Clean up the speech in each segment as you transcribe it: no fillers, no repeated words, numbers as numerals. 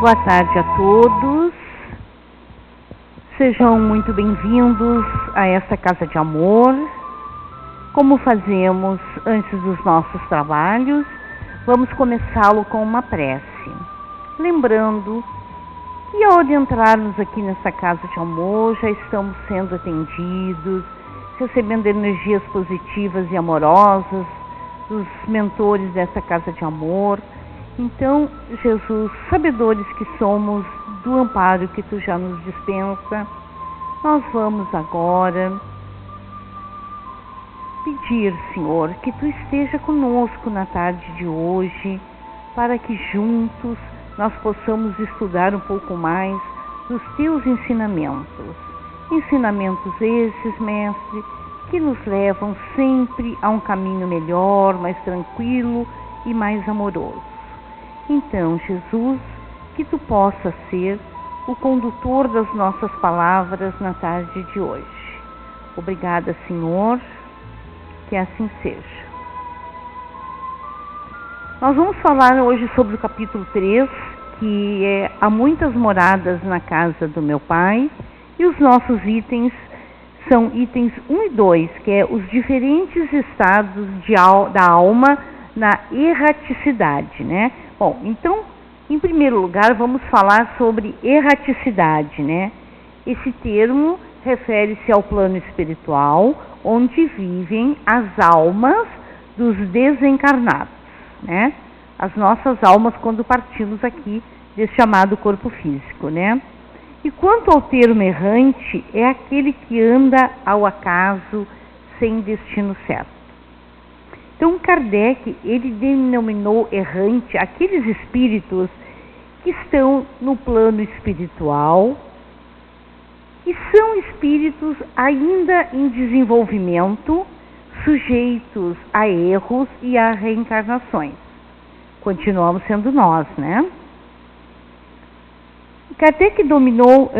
Boa tarde a todos. Sejam muito bem-vindos a esta Casa de Amor. Como fazemos antes dos nossos trabalhos, vamos começá-lo com uma prece. Lembrando que ao adentrarmos aqui nessa Casa de Amor, já estamos sendo atendidos, recebendo energias positivas e amorosas dos mentores dessa Casa de Amor. Então, Jesus, sabedores que somos do amparo que Tu já nos dispensa, nós vamos agora pedir, Senhor, que Tu esteja conosco na tarde de hoje, para que juntos nós possamos estudar um pouco mais dos Teus ensinamentos. Ensinamentos esses, Mestre, que nos levam sempre a um caminho melhor, mais tranquilo e mais amoroso. Então, Jesus, que Tu possa ser o condutor das nossas palavras na tarde de hoje. Obrigada, Senhor, que assim seja. Nós vamos falar hoje sobre o capítulo 3, que é Há muitas moradas na casa do meu Pai, e os nossos itens são itens 1 e 2, que é os diferentes estados da alma na erraticidade, né? Bom, então, em primeiro lugar, vamos falar sobre erraticidade, né? Esse termo refere-se ao plano espiritual, onde vivem as almas dos desencarnados, né? As nossas almas quando partimos aqui desse chamado corpo físico, né? E quanto ao termo errante, é aquele que anda ao acaso, sem destino certo. Então, Kardec, ele denominou errante aqueles espíritos que estão no plano espiritual e são espíritos ainda em desenvolvimento, sujeitos a erros e a reencarnações. Continuamos sendo nós, né? Kardec dominou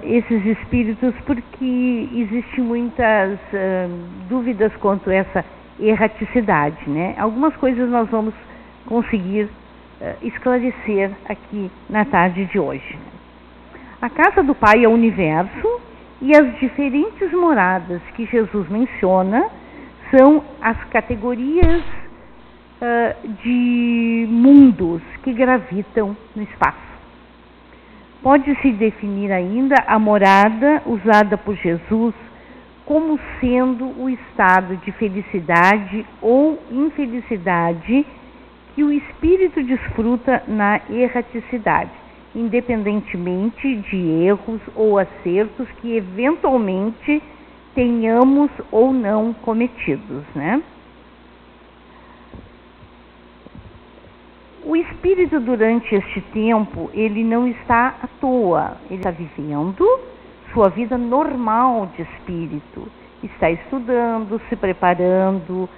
esses espíritos porque existem muitas dúvidas quanto a essa erraticidade, né? Algumas coisas nós vamos conseguir esclarecer aqui na tarde de hoje. A casa do Pai é o universo e as diferentes moradas que Jesus menciona são as categorias de mundos que gravitam no espaço. Pode-se definir ainda a morada usada por Jesus como sendo o estado de felicidade ou infelicidade que o espírito desfruta na erraticidade, independentemente de erros ou acertos que eventualmente tenhamos ou não cometidos, né? O espírito durante este tempo, ele não está à toa, ele está vivendo sua vida normal de espírito, está estudando, se preparando,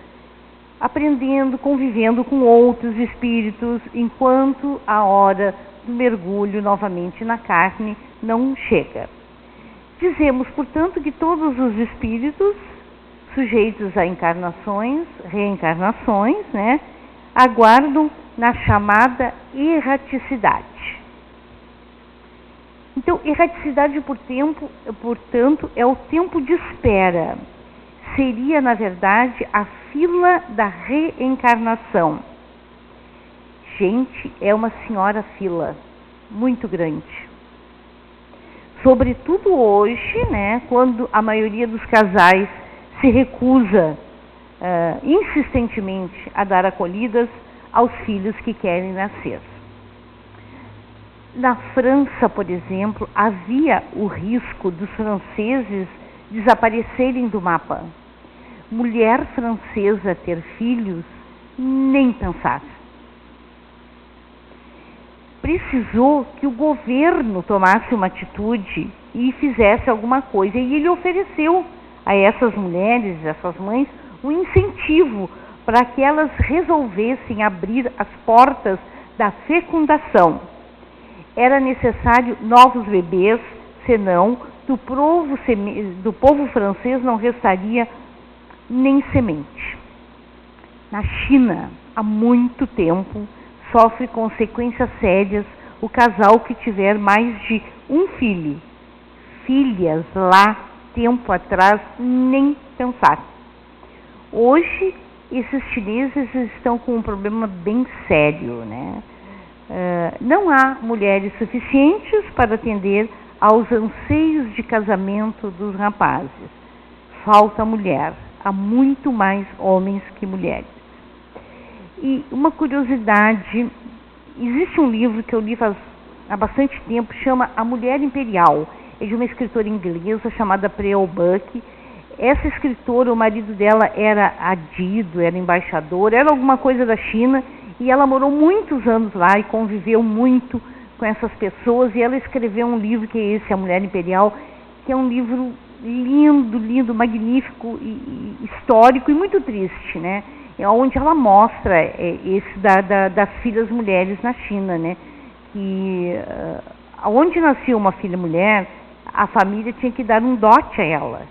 aprendendo, convivendo com outros espíritos, enquanto a hora do mergulho novamente na carne não chega. Dizemos, portanto, que todos os espíritos sujeitos a encarnações, reencarnações, né, aguardam na chamada erraticidade. Então, erraticidade portanto, é o tempo de espera. Seria, na verdade, a fila da reencarnação. Gente, é uma senhora fila, muito grande. Sobretudo hoje, né, quando a maioria dos casais se recusa insistentemente a dar acolhidas aos filhos que querem nascer. Na França, por exemplo, havia o risco dos franceses desaparecerem do mapa. Mulher francesa ter filhos, nem pensar. Precisou que o governo tomasse uma atitude e fizesse alguma coisa. E ele ofereceu a essas mulheres, essas mães, um incentivo para que elas resolvessem abrir as portas da fecundação. Era necessário novos bebês, senão do povo francês não restaria nem semente. Na China, há muito tempo, sofre consequências sérias o casal que tiver mais de um filho. Filhas lá, tempo atrás, nem pensar. Hoje, esses chineses estão com um problema bem sério, né? Não há mulheres suficientes para atender aos anseios de casamento dos rapazes. Falta mulher. Há muito mais homens que mulheres. E uma curiosidade, existe um livro que eu li há bastante tempo, chama A Mulher Imperial. É de uma escritora inglesa chamada Prue Buck. Essa escritora, o marido dela era adido, era embaixador, era alguma coisa da China, e ela morou muitos anos lá e conviveu muito com essas pessoas, e ela escreveu um livro que é esse, A Mulher Imperial, que é um livro lindo, lindo, magnífico, e histórico e muito triste, né? É onde ela mostra esse das filhas mulheres na China, né? Que onde nascia uma filha mulher, a família tinha que dar um dote a ela,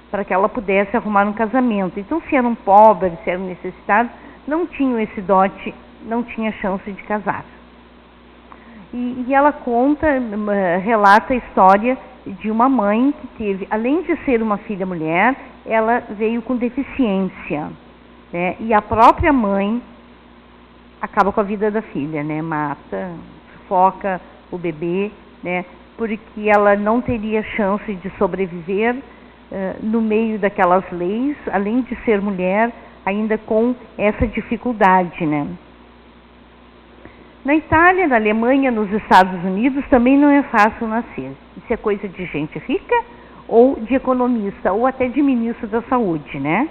para que ela pudesse arrumar um casamento. Então, se eram pobres, se eram necessitados, não tinham esse dote, não tinha chance de casar. E ela relata a história de uma mãe que teve, além de ser uma filha mulher, ela veio com deficiência, né? E a própria mãe acaba com a vida da filha, né? Mata, sufoca o bebê, né? Porque ela não teria chance de sobreviver no meio daquelas leis, além de ser mulher, ainda com essa dificuldade, né? Na Itália, na Alemanha, nos Estados Unidos, também não é fácil nascer. Isso é coisa de gente rica, ou de economista, ou até de ministro da saúde, né?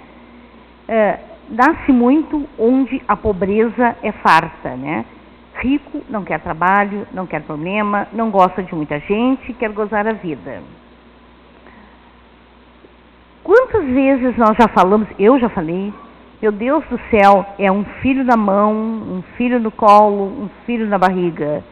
Nasce muito onde a pobreza é farta, né? Rico não quer trabalho, não quer problema, não gosta de muita gente, quer gozar a vida. Quantas vezes nós já falamos, eu já falei, meu Deus do céu, é um filho na mão, um filho no colo, um filho na barriga.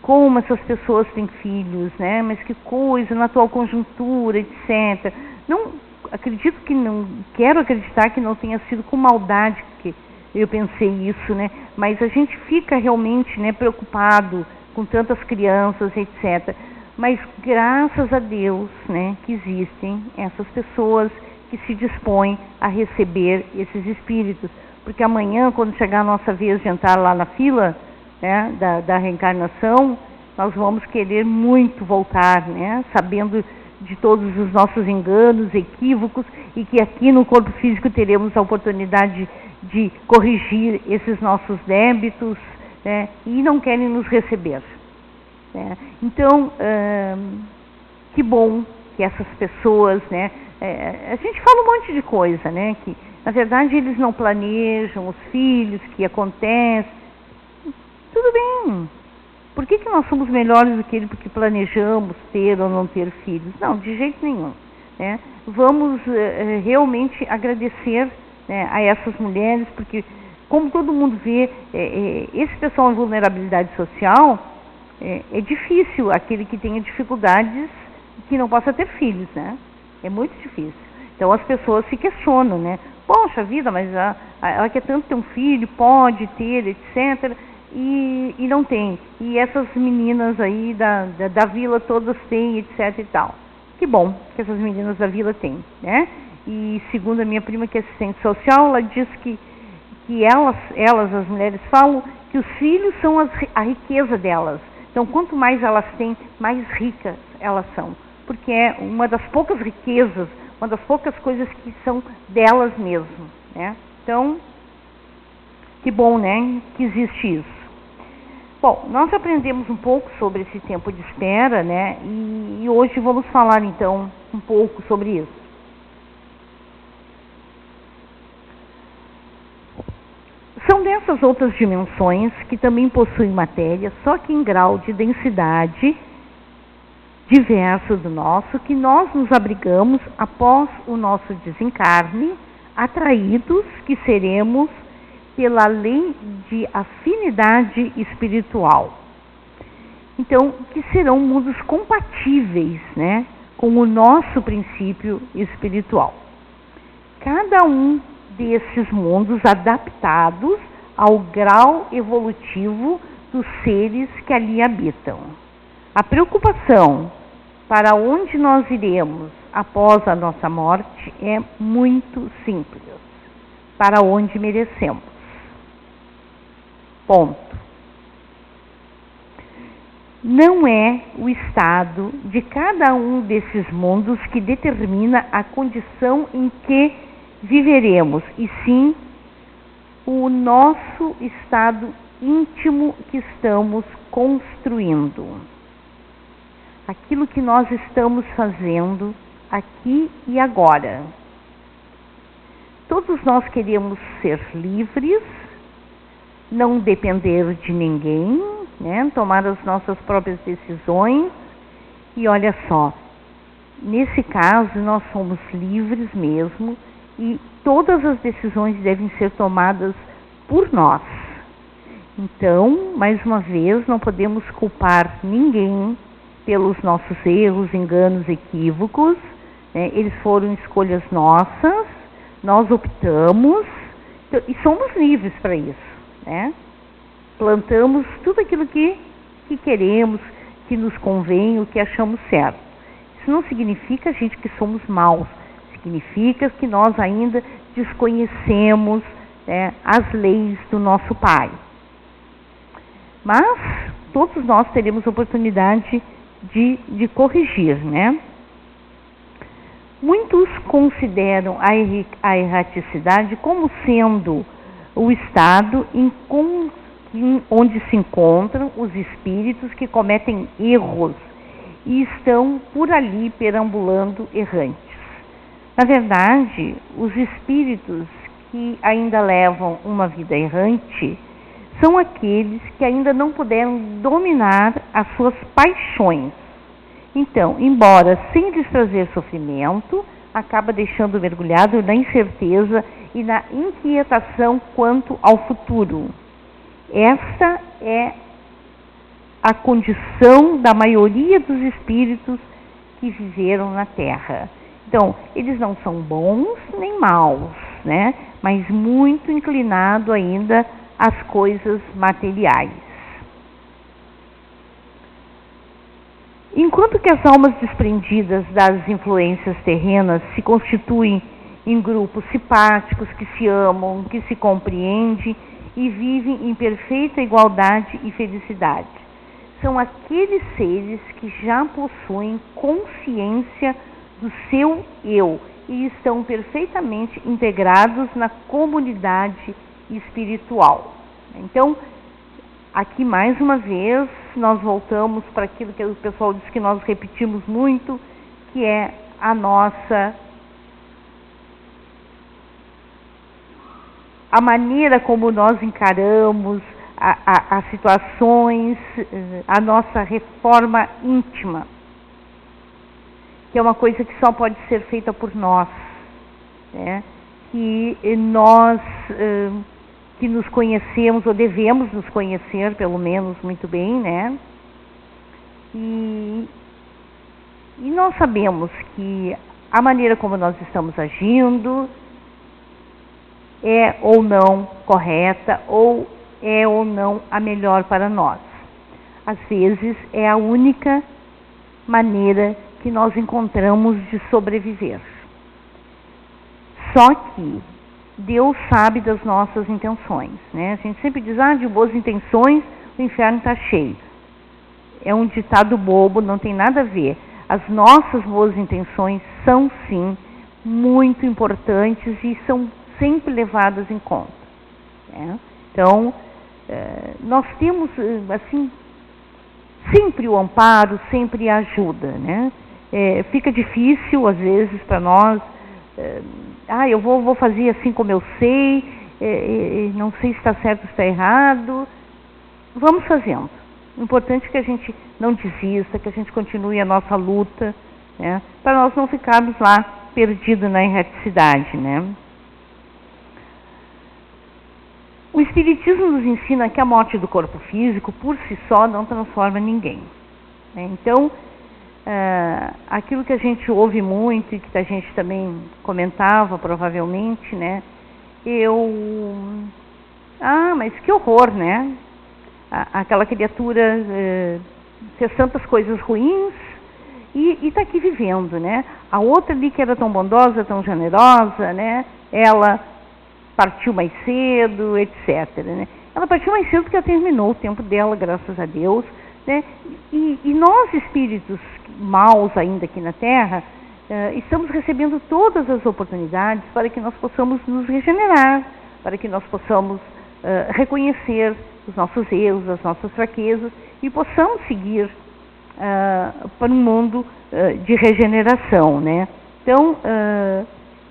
Como essas pessoas têm filhos, né? Mas que coisa, na atual conjuntura, etc. Não acredito que não, quero acreditar que não tenha sido com maldade que eu pensei isso, né? Mas a gente fica realmente, né, preocupado com tantas crianças, etc. Mas graças a Deus, né, que existem essas pessoas que se dispõem a receber esses espíritos, porque amanhã, quando chegar a nossa vez de entrar lá na fila, né, da reencarnação, nós vamos querer muito voltar, né, sabendo de todos os nossos enganos, equívocos, e que aqui no corpo físico teremos a oportunidade de corrigir esses nossos débitos, né, e não querem nos receber, né. Então, que bom que essas pessoas, né, a gente fala um monte de coisa, né, que na verdade eles não planejam os filhos, que acontece. Tudo bem. Por que nós somos melhores do que ele porque planejamos ter ou não ter filhos? Não, de jeito nenhum, né? Vamos realmente agradecer, né, a essas mulheres, porque como todo mundo vê, esse pessoal em vulnerabilidade social, é difícil aquele que tenha dificuldades que não possa ter filhos, né? É muito difícil. Então as pessoas se questionam, né? Poxa vida, mas ela quer tanto ter um filho, pode ter, etc., e não tem. E essas meninas aí da vila todas têm, etc. e tal. Que bom que essas meninas da vila têm, né? E segundo a minha prima, que é assistente social, ela diz que elas, as mulheres, falam que os filhos são a riqueza delas. Então, quanto mais elas têm, mais ricas elas são. Porque é uma das poucas riquezas, uma das poucas coisas que são delas mesmo, né? Então, que bom, né, que existe isso. Bom, nós aprendemos um pouco sobre esse tempo de espera, né, e hoje vamos falar, então, um pouco sobre isso. São dessas outras dimensões que também possuem matéria, só que em grau de densidade diverso do nosso, que nós nos abrigamos após o nosso desencarne, atraídos que seremos pela lei de afinidade espiritual. Então, que serão mundos compatíveis, né, com o nosso princípio espiritual. Cada um desses mundos adaptados ao grau evolutivo dos seres que ali habitam. A preocupação para onde nós iremos após a nossa morte é muito simples. Para onde merecemos. Ponto. Não é o estado de cada um desses mundos que determina a condição em que viveremos, e sim o nosso estado íntimo que estamos construindo. Aquilo que nós estamos fazendo aqui e agora. Todos nós queremos ser livres, não depender de ninguém, né? Tomar as nossas próprias decisões. E olha só, nesse caso nós somos livres mesmo e todas as decisões devem ser tomadas por nós. Então, mais uma vez, não podemos culpar ninguém pelos nossos erros, enganos, equívocos, né? Eles foram escolhas nossas, nós optamos e somos livres para isso, né? Plantamos tudo aquilo que queremos, que nos convém, o que achamos certo. Isso não significa, gente, que somos maus. Significa que nós ainda desconhecemos, né, as leis do nosso Pai. Mas todos nós teremos oportunidade de corrigir, né? Muitos consideram a erraticidade como sendo o estado onde se encontram os espíritos que cometem erros e estão por ali perambulando errantes. Na verdade, os espíritos que ainda levam uma vida errante são aqueles que ainda não puderam dominar as suas paixões. Então, embora sem lhes trazer sofrimento, acaba deixando mergulhado na incerteza e na inquietação quanto ao futuro. Esta é a condição da maioria dos espíritos que viveram na Terra. Então, eles não são bons nem maus, né? Mas muito inclinado ainda às coisas materiais. Enquanto que as almas desprendidas das influências terrenas se constituem em grupos simpáticos que se amam, que se compreendem e vivem em perfeita igualdade e felicidade. São aqueles seres que já possuem consciência do seu eu e estão perfeitamente integrados na comunidade espiritual. Então, aqui mais uma vez nós voltamos para aquilo que o pessoal diz que nós repetimos muito, que é a maneira como nós encaramos as situações, a nossa reforma íntima, que é uma coisa que só pode ser feita por nós, né? Que nós que nos conhecemos, ou devemos nos conhecer, pelo menos, muito bem, né? E nós sabemos que a maneira como nós estamos agindo é ou não correta, ou é ou não a melhor para nós. Às vezes é a única maneira que nós encontramos de sobreviver. Só que Deus sabe das nossas intenções, né? A gente sempre diz, de boas intenções o inferno está cheio. É um ditado bobo, não tem nada a ver. As nossas boas intenções são, sim, muito importantes e são sempre levadas em conta, né? Então, nós temos, assim, sempre o amparo, sempre a ajuda, né? Fica difícil, às vezes, para nós, eu vou fazer assim como eu sei, não sei se está certo ou está errado. Vamos fazendo. O importante é que a gente não desista, que a gente continue a nossa luta, né? Para nós não ficarmos lá perdidos na erraticidade, né? O Espiritismo nos ensina que a morte do corpo físico, por si só, não transforma ninguém, né? Então, aquilo que a gente ouve muito e que a gente também comentava, provavelmente, né? Mas que horror, né? aquela criatura fez tantas coisas ruins e está aqui vivendo, né? A outra ali que era tão bondosa, tão generosa, né? Ela partiu mais cedo, etc. Né? Ela partiu mais cedo porque ela terminou o tempo dela, graças a Deus, né? E nós, espíritos maus ainda aqui na Terra, estamos recebendo todas as oportunidades para que nós possamos nos regenerar, para que nós possamos reconhecer os nossos erros, as nossas fraquezas e possamos seguir para um mundo de regeneração, né? Então,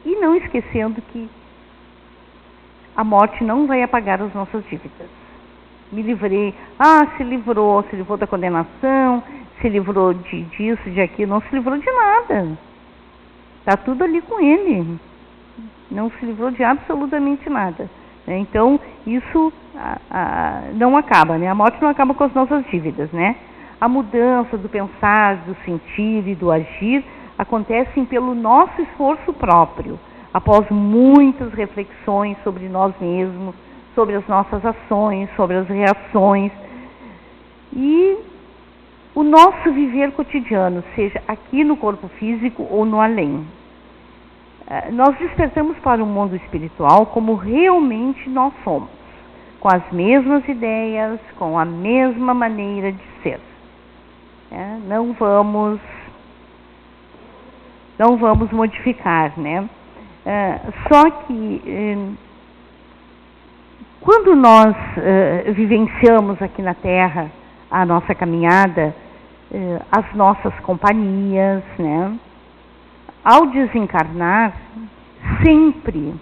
e não esquecendo que a morte não vai apagar as nossas dívidas. Me livrei, se livrou da condenação, se livrou disso, de aquilo, não se livrou de nada. Está tudo ali com ele. Não se livrou de absolutamente nada. Né? Então, isso não acaba, né? A morte não acaba com as nossas dívidas, né? A mudança do pensar, do sentir e do agir acontecem pelo nosso esforço próprio, após muitas reflexões sobre nós mesmos, sobre as nossas ações, sobre as reações e o nosso viver cotidiano, seja aqui no corpo físico ou no além. Nós despertamos para o mundo espiritual como realmente nós somos, com as mesmas ideias, com a mesma maneira de ser. Não vamos modificar, né? Só que quando nós vivenciamos aqui na Terra a nossa caminhada, as nossas companhias, né? Ao desencarnar, sempre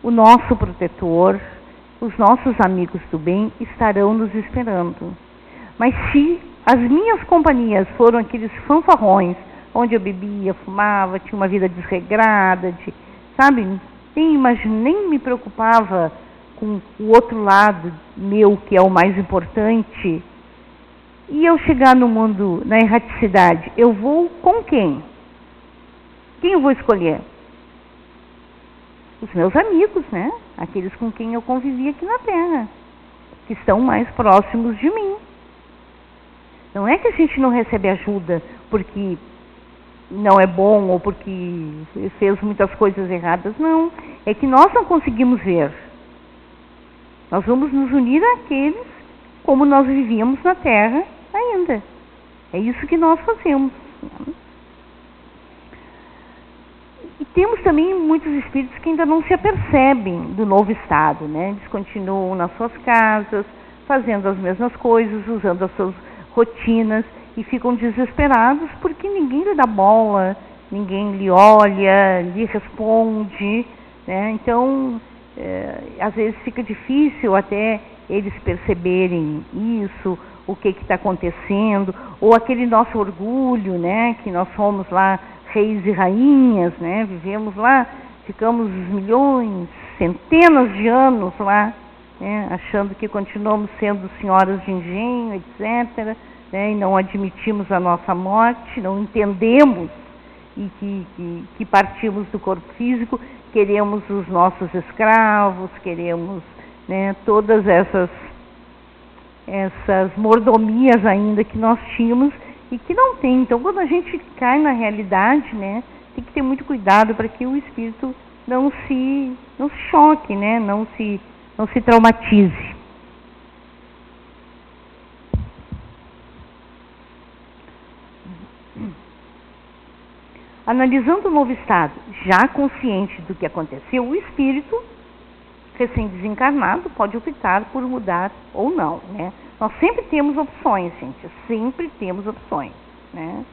o nosso protetor, os nossos amigos do bem estarão nos esperando. Mas se as minhas companhias foram aqueles fanfarrões, onde eu bebia, fumava, tinha uma vida desregrada, sabe? Nem me preocupava com o outro lado meu, que é o mais importante. E eu chegar no mundo, na erraticidade, eu vou com quem? Quem eu vou escolher? Os meus amigos, né? Aqueles com quem eu convivi aqui na Terra, que estão mais próximos de mim. Não é que a gente não recebe ajuda porque não é bom ou porque fez muitas coisas erradas, não. É que nós não conseguimos ver. Nós vamos nos unir àqueles como nós vivíamos na Terra ainda. É isso que nós fazemos. E temos também muitos espíritos que ainda não se apercebem do novo estado, né? Eles continuam nas suas casas, fazendo as mesmas coisas, usando as suas rotinas e ficam desesperados porque ninguém lhe dá bola, ninguém lhe olha, lhe responde, né? Então, às vezes fica difícil até eles perceberem isso, o que está acontecendo, ou aquele nosso orgulho, né? Que nós somos lá reis e rainhas, né? Vivemos lá, ficamos milhões, centenas de anos lá, né? Achando que continuamos sendo senhoras de engenho, etc., né? E não admitimos a nossa morte, não entendemos e que partimos do corpo físico, queremos os nossos escravos, queremos, né, todas essas mordomias ainda que nós tínhamos e que não tem. Então, quando a gente cai na realidade, né, tem que ter muito cuidado para que o espírito não se choque, né, não se traumatize. Analisando o novo estado, já consciente do que aconteceu, o espírito recém-desencarnado pode optar por mudar ou não, né? Nós sempre temos opções, gente, sempre temos opções, né?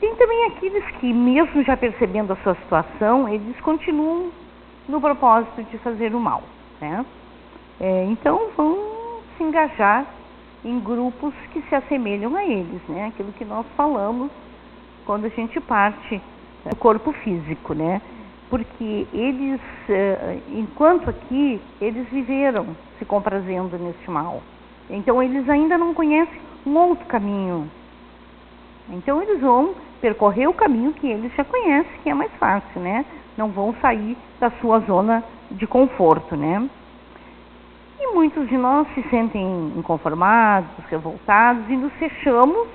Tem também aqueles que, mesmo já percebendo a sua situação, eles continuam no propósito de fazer o mal, né? Então vão se engajar em grupos que se assemelham a eles, né? Aquilo que nós falamos quando a gente parte do corpo físico, né? Porque eles, enquanto aqui, eles viveram se comprazendo nesse mal. Então, eles ainda não conhecem um outro caminho. Então, eles vão percorrer o caminho que eles já conhecem, que é mais fácil, né? Não vão sair da sua zona de conforto, né? E muitos de nós se sentem inconformados, revoltados e nos fechamos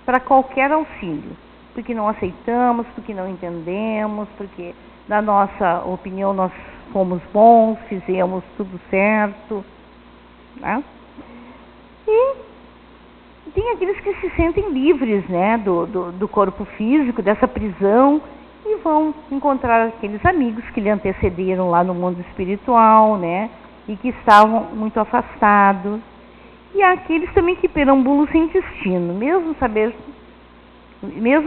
para qualquer auxílio, porque não aceitamos, porque não entendemos, porque na nossa opinião nós fomos bons, fizemos tudo certo, né? E tem aqueles que se sentem livres, né, do corpo físico, dessa prisão, e vão encontrar aqueles amigos que lhe antecederam lá no mundo espiritual, né, e que estavam muito afastados. E há aqueles também que perambulam sem destino, mesmo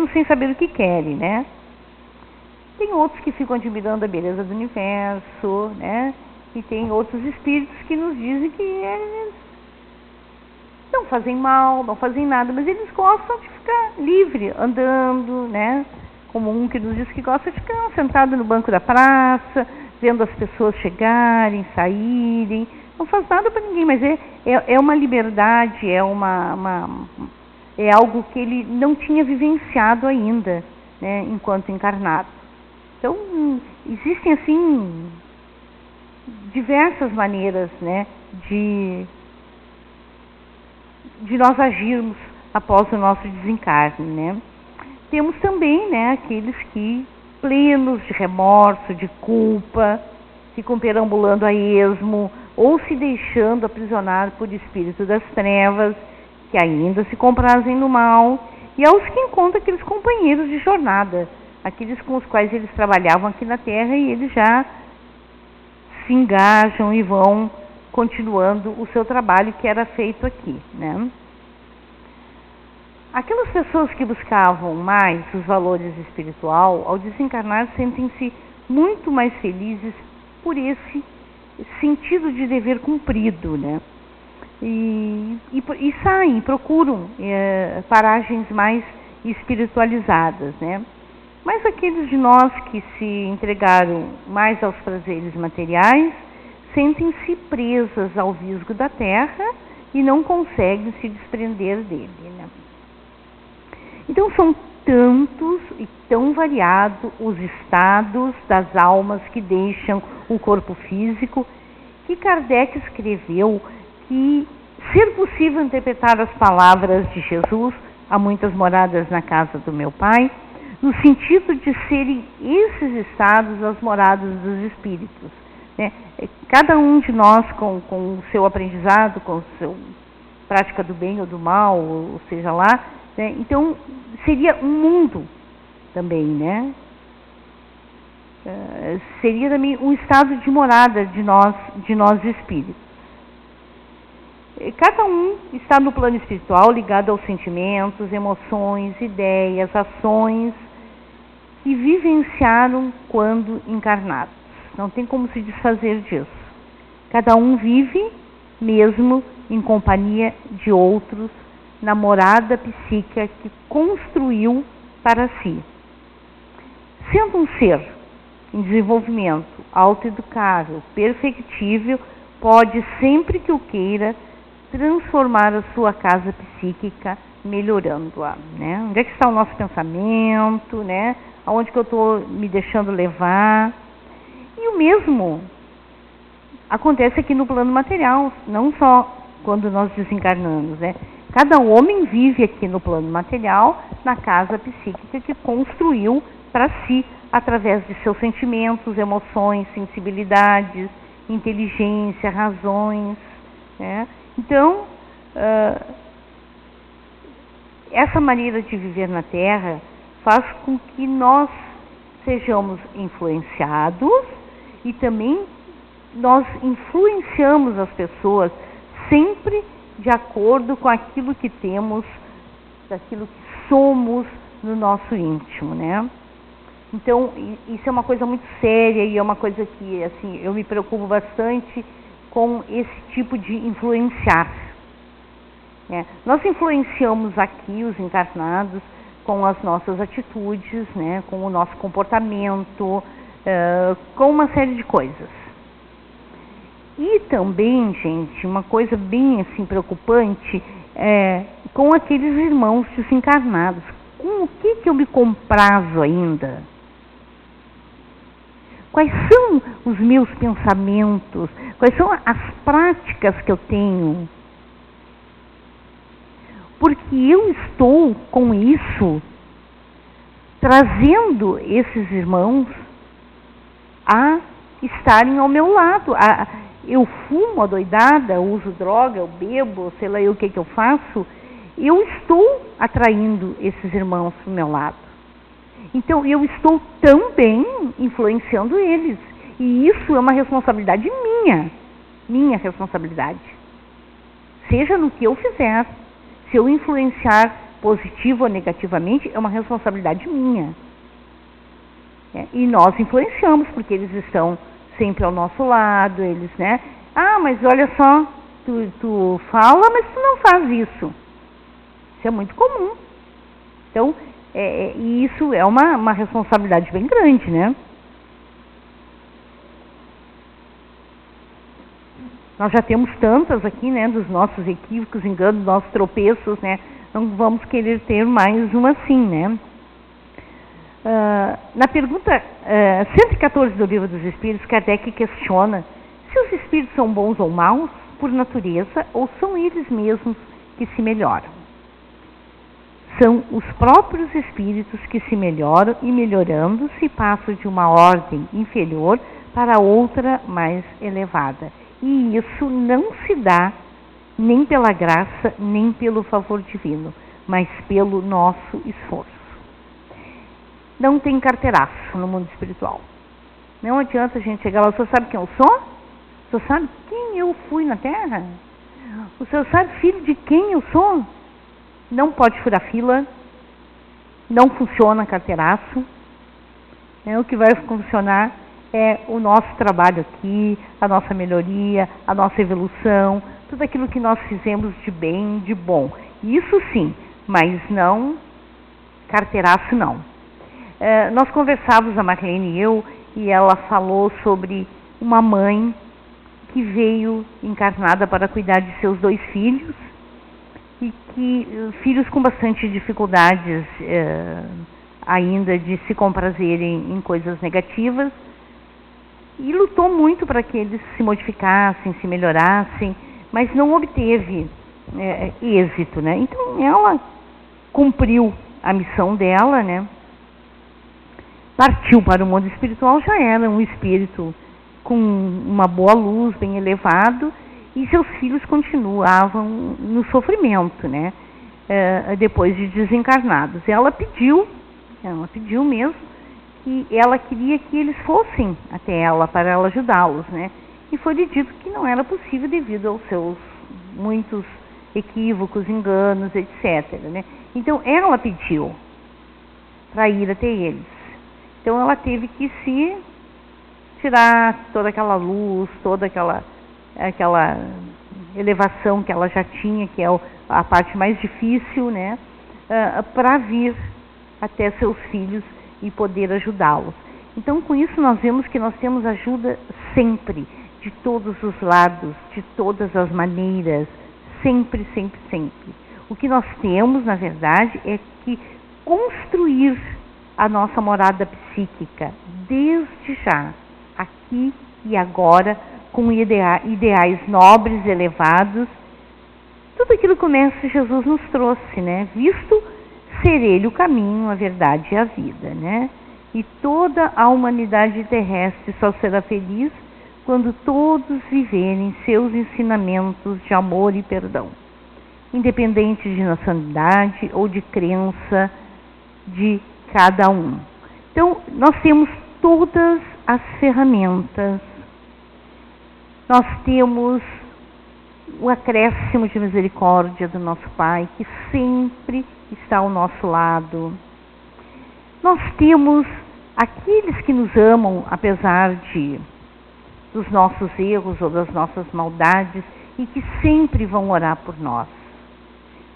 sem saber o que querem, né. Tem outros que ficam admirando a beleza do universo, né, e tem outros espíritos que nos dizem que eles não fazem mal, não fazem nada, mas eles gostam de ficar livre, andando, né? Como um que nos diz que gosta de ficar sentado no banco da praça, vendo as pessoas chegarem, saírem. Não faz nada para ninguém, mas é uma liberdade, é algo que ele não tinha vivenciado ainda, né? Enquanto encarnado. Então, existem, assim, diversas maneiras, né? De nós agirmos após o nosso desencarne, né? Temos também, né, aqueles que, plenos de remorso, de culpa, ficam perambulando a esmo ou se deixando aprisionar por espírito das trevas, que ainda se comprazem no mal, e aos que encontram aqueles companheiros de jornada, aqueles com os quais eles trabalhavam aqui na Terra e eles já se engajam e vão continuando o seu trabalho que era feito aqui, né? Aquelas pessoas que buscavam mais os valores espiritual, ao desencarnar, sentem-se muito mais felizes por esse sentido de dever cumprido, né? E saem, procuram paragens mais espiritualizadas, né? Mas aqueles de nós que se entregaram mais aos prazeres materiais sentem-se presas ao visgo da terra e não conseguem se desprender dele, né? Então são tantos e tão variados os estados das almas que deixam o corpo físico, que Kardec escreveu que, ser possível interpretar as palavras de Jesus, há muitas moradas na casa do meu Pai, no sentido de serem esses estados as moradas dos espíritos, né? Cada um de nós com o seu aprendizado, com a sua prática do bem ou do mal, ou seja lá, né? Então seria um mundo também, né? Seria também um estado de morada de nós espíritos. Cada um está no plano espiritual ligado aos sentimentos, emoções, ideias, ações que vivenciaram quando encarnados. Não tem como se desfazer disso. Cada um vive mesmo em companhia de outros na morada psíquica que construiu para si. Sendo um ser em desenvolvimento, autoeducável, perfectível, pode, sempre que o queira, transformar a sua casa psíquica, melhorando-a, né? Onde é que está o nosso pensamento, né? Aonde que eu estou me deixando levar? E o mesmo acontece aqui no plano material, não só quando nós desencarnamos, né? Cada homem vive aqui no plano material, na casa psíquica que construiu para si, através de seus sentimentos, emoções, sensibilidades, inteligência, razões, né? Então, essa maneira de viver na Terra faz com que nós sejamos influenciados e também nós influenciamos as pessoas sempre de acordo com aquilo que temos, daquilo que somos no nosso íntimo, né? Então, isso é uma coisa muito séria e é uma coisa que, assim, eu me preocupo bastante com esse tipo de influenciar. Né? Nós influenciamos aqui os encarnados com as nossas atitudes, né? Com o nosso comportamento, com uma série de coisas. E também, gente, uma coisa bem assim preocupante é com aqueles irmãos desencarnados. Com o que eu me comprazo ainda? Quais são os meus pensamentos? Quais são as práticas que eu tenho? Porque eu estou com isso trazendo esses irmãos a estarem ao meu lado. Eu fumo adoidada, eu uso droga, eu bebo, sei lá eu o que eu faço. Eu estou atraindo esses irmãos para o meu lado. Então, eu estou também influenciando eles. E isso é uma responsabilidade minha responsabilidade. Seja no que eu fizer, se eu influenciar positivo ou negativamente, é uma responsabilidade minha. E nós influenciamos, porque eles estão sempre ao nosso lado, eles, né? Ah, mas olha só, tu fala, mas tu não faz isso. Isso é muito comum. Então, e isso é uma responsabilidade bem grande, né? Nós já temos tantas aqui, né, dos nossos equívocos, enganos, nossos tropeços, né? Não vamos querer ter mais uma assim, né? Na pergunta 114 do Livro dos Espíritos, Kardec questiona se os espíritos são bons ou maus por natureza ou são eles mesmos que se melhoram. São os próprios espíritos que se melhoram e, melhorando-se, passam de uma ordem inferior para outra mais elevada. E isso não se dá nem pela graça, nem pelo favor divino, mas pelo nosso esforço. Não tem carteiraço no mundo espiritual. Não adianta a gente chegar lá, o senhor sabe quem eu sou? O senhor sabe quem eu fui na Terra? O senhor sabe, filho, de quem eu sou? Não pode furar fila, não funciona carteiraço. O que vai funcionar é o nosso trabalho aqui, a nossa melhoria, a nossa evolução, tudo aquilo que nós fizemos de bem, de bom. Isso sim, mas não carteiraço não. Nós conversávamos, a Marlene e eu, e ela falou sobre uma mãe que veio encarnada para cuidar de seus 2 filhos, e que filhos com bastante dificuldades ainda de se comprazerem em coisas negativas, e lutou muito para que eles se modificassem, se melhorassem, mas não obteve êxito, né? Então ela cumpriu a missão dela, né? Partiu para o mundo espiritual, já era um espírito com uma boa luz, bem elevado, e seus filhos continuavam no sofrimento, né? Depois de desencarnados. Ela pediu mesmo, que ela queria que eles fossem até ela para ela ajudá-los, né? E foi-lhe dito que não era possível devido aos seus muitos equívocos, enganos, etc., né? Então ela pediu para ir até eles. Então ela teve que se tirar toda aquela luz, toda aquela elevação que ela já tinha, que é a parte mais difícil, né, para vir até seus filhos e poder ajudá-los. Então, com isso nós vemos que nós temos ajuda sempre, de todos os lados, de todas as maneiras, sempre, sempre, sempre. O que nós temos, na verdade, é que construir a nossa morada psíquica, desde já, aqui e agora, com ideais nobres, elevados, tudo aquilo que o Mestre Jesus nos trouxe, né? Visto ser Ele o caminho, a verdade e a vida, né? E toda a humanidade terrestre só será feliz quando todos viverem seus ensinamentos de amor e perdão, independente de nacionalidade ou de crença de cada um. Então, nós temos todas as ferramentas, nós temos o acréscimo de misericórdia do nosso Pai, que sempre está ao nosso lado. Nós temos aqueles que nos amam, apesar dos nossos erros ou das nossas maldades, e que sempre vão orar por nós.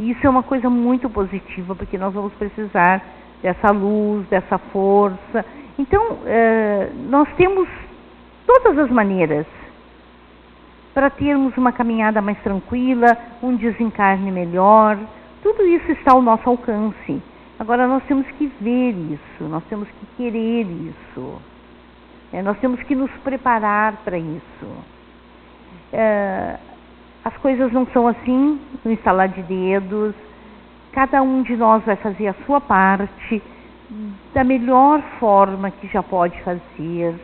E isso é uma coisa muito positiva, porque nós vamos precisar dessa luz, dessa força. Então, nós temos todas as maneiras para termos uma caminhada mais tranquila, um desencarne melhor. Tudo isso está ao nosso alcance. Agora, nós temos que ver isso, nós temos que querer isso. Nós temos que nos preparar para isso. As coisas não são assim, no instalar de dedos. Cada um de nós vai fazer a sua parte da melhor forma que já pode fazer.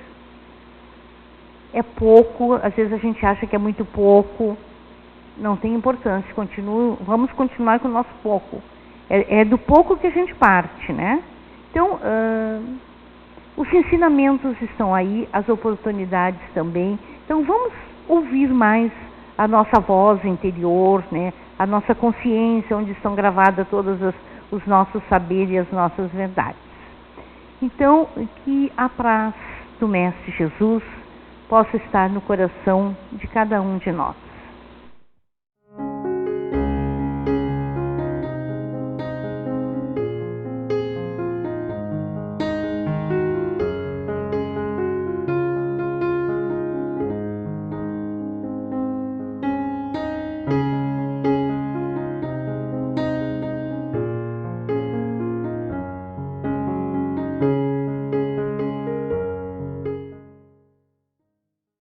É pouco, às vezes a gente acha que é muito pouco. Não tem importância, vamos continuar com o nosso pouco. É do pouco que a gente parte, né? Então, os ensinamentos estão aí, as oportunidades também. Então, vamos ouvir mais a nossa voz interior, né? A nossa consciência, onde estão gravadas todos os nossos saberes e as nossas verdades. Então, que a paz do Mestre Jesus possa estar no coração de cada um de nós.